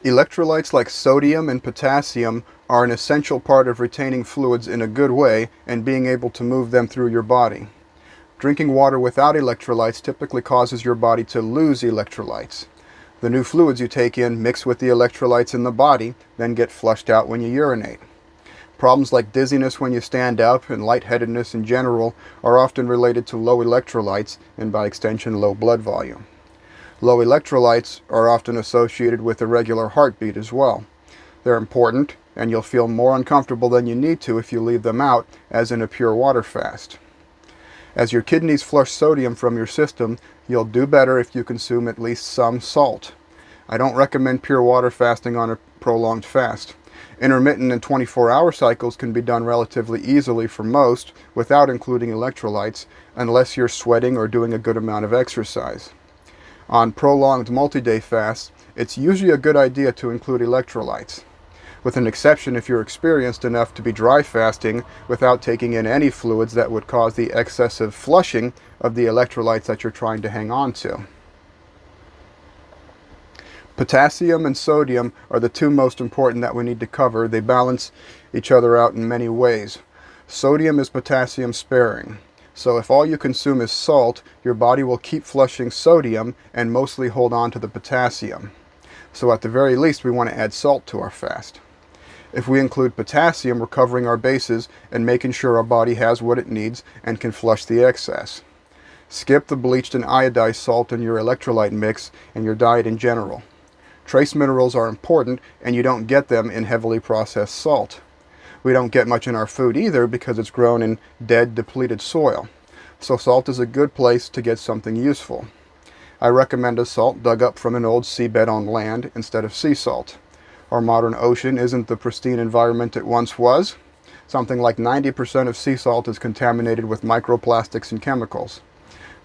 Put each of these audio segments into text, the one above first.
Electrolytes like sodium and potassium are an essential part of retaining fluids in a good way and being able to move them through your body. Drinking water without electrolytes typically causes your body to lose electrolytes. The new fluids you take in mix with the electrolytes in the body, then get flushed out when you urinate. Problems like dizziness when you stand up and lightheadedness in general are often related to low electrolytes and by extension low blood volume. Low electrolytes are often associated with irregular heartbeat as well. They're important, and you'll feel more uncomfortable than you need to if you leave them out, as in a pure water fast. As your kidneys flush sodium from your system, you'll do better if you consume at least some salt. I don't recommend pure water fasting on a prolonged fast. Intermittent and 24-hour cycles can be done relatively easily for most without including electrolytes, unless you're sweating or doing a good amount of exercise. On prolonged multi-day fasts, it's usually a good idea to include electrolytes, with an exception if you're experienced enough to be dry fasting without taking in any fluids that would cause the excessive flushing of the electrolytes that you're trying to hang on to. Potassium and sodium are the two most important that we need to cover. They balance each other out in many ways. Sodium is potassium sparing. So if all you consume is salt, your body will keep flushing sodium and mostly hold on to the potassium. So at the very least, we want to add salt to our fast. If we include potassium, we're covering our bases and making sure our body has what it needs and can flush the excess. Skip the bleached and iodized salt in your electrolyte mix and your diet in general. Trace minerals are important, and you don't get them in heavily processed salt. We don't get much in our food either because it's grown in dead, depleted soil. So salt is a good place to get something useful. I recommend a salt dug up from an old seabed on land instead of sea salt. Our modern ocean isn't the pristine environment it once was. Something like 90% of sea salt is contaminated with microplastics and chemicals.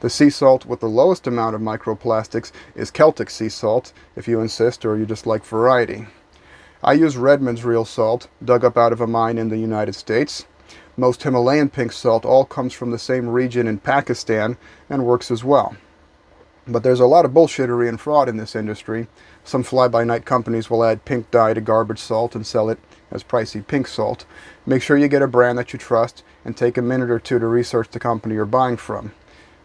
The sea salt with the lowest amount of microplastics is Celtic sea salt, if you insist or you just like variety. I use Redmond's real salt, dug up out of a mine in the United States. Most Himalayan pink salt all comes from the same region in Pakistan and works as well. But there's a lot of bullshittery and fraud in this industry. Some fly-by-night companies will add pink dye to garbage salt and sell it as pricey pink salt. Make sure you get a brand that you trust and take a minute or two to research the company you're buying from.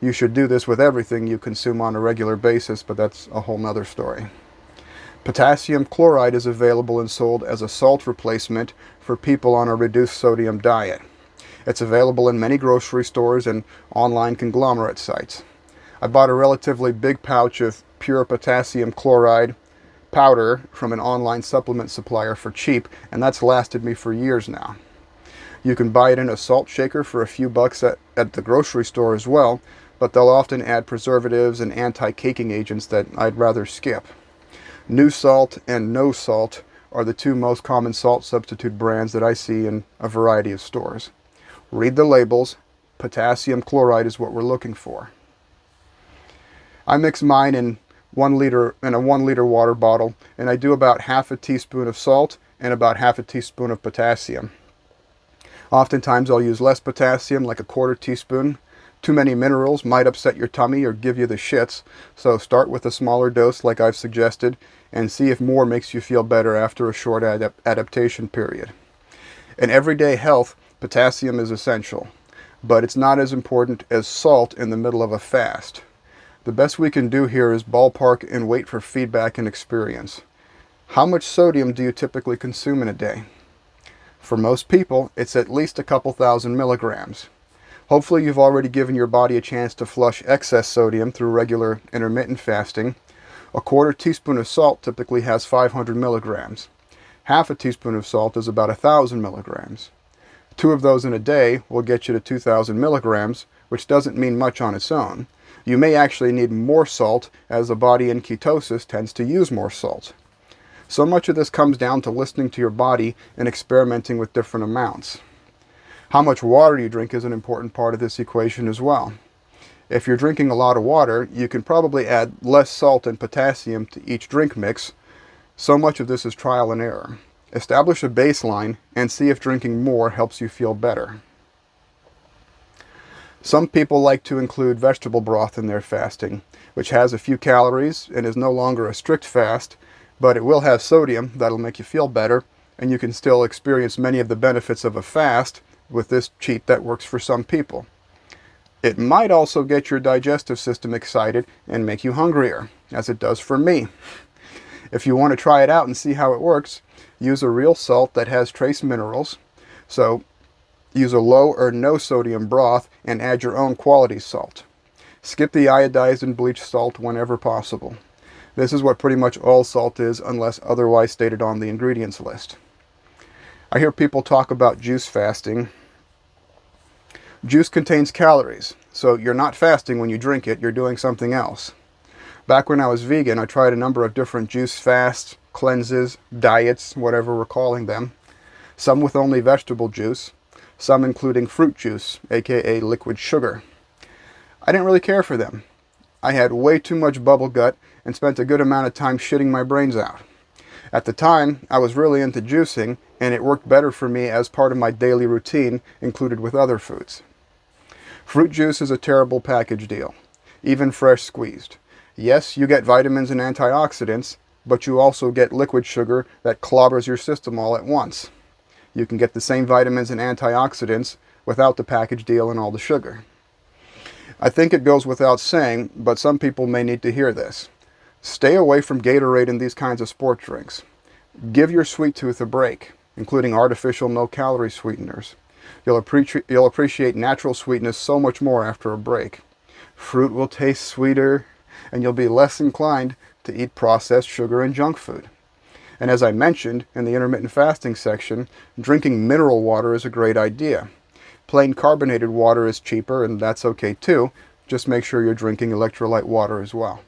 You should do this with everything you consume on a regular basis, but that's a whole nother story. Potassium chloride is available and sold as a salt replacement for people on a reduced sodium diet. It's available in many grocery stores and online conglomerate sites. I bought a relatively big pouch of pure potassium chloride powder from an online supplement supplier for cheap, and that's lasted me for years now. You can buy it in a salt shaker for a few bucks at the grocery store as well, but they'll often add preservatives and anti-caking agents that I'd rather skip. New Salt and No Salt are the two most common salt substitute brands that I see in a variety of stores. Read the labels. Potassium chloride is what we're looking for. I mix mine in a 1 liter water bottle, and I do about half a teaspoon of salt and about half a teaspoon of potassium. Oftentimes I'll use less potassium, like a quarter teaspoon. Too many minerals might upset your tummy or give you the shits, so start with a smaller dose like I've suggested and see if more makes you feel better after a short adaptation period. In everyday health, potassium is essential, but it's not as important as salt in the middle of a fast. The best we can do here is ballpark and wait for feedback and experience. How much sodium do you typically consume in a day? For most people, it's at least a couple thousand milligrams. Hopefully you've already given your body a chance to flush excess sodium through regular intermittent fasting. A quarter teaspoon of salt typically has 500 milligrams. Half a teaspoon of salt is about 1,000 milligrams. 2 of those in a day will get you to 2,000 milligrams, which doesn't mean much on its own. You may actually need more salt, as the body in ketosis tends to use more salt. So much of this comes down to listening to your body and experimenting with different amounts. How much water you drink is an important part of this equation as well. If you're drinking a lot of water, you can probably add less salt and potassium to each drink mix. So much of this is trial and error. Establish a baseline and see if drinking more helps you feel better. Some people like to include vegetable broth in their fasting, which has a few calories and is no longer a strict fast, but it will have sodium that'll make you feel better, and you can still experience many of the benefits of a fast with this cheat that works for some people. It might also get your digestive system excited and make you hungrier, as it does for me. If you want to try it out and see how it works, use a real salt that has trace minerals. So use a low or no sodium broth and add your own quality salt. Skip the iodized and bleached salt whenever possible. This is what pretty much all salt is unless otherwise stated on the ingredients list. I hear people talk about juice fasting. Juice contains calories, so you're not fasting when you drink it, you're doing something else. Back when I was vegan, I tried a number of different juice fasts, cleanses, diets, whatever we're calling them. Some with only vegetable juice, some including fruit juice, aka liquid sugar. I didn't really care for them. I had way too much bubble gut and spent a good amount of time shitting my brains out. At the time, I was really into juicing, and it worked better for me as part of my daily routine, included with other foods. Fruit juice is a terrible package deal, even fresh squeezed. Yes, you get vitamins and antioxidants, but you also get liquid sugar that clobbers your system all at once. You can get the same vitamins and antioxidants without the package deal and all the sugar. I think it goes without saying, but some people may need to hear this. Stay away from Gatorade and these kinds of sport drinks. Give your sweet tooth a break, including artificial no-calorie sweeteners. You'll appreciate natural sweetness so much more after a break. Fruit will taste sweeter, and you'll be less inclined to eat processed sugar and junk food. And as I mentioned in the intermittent fasting section, drinking mineral water is a great idea. Plain carbonated water is cheaper, and that's okay too. Just make sure you're drinking electrolyte water as well.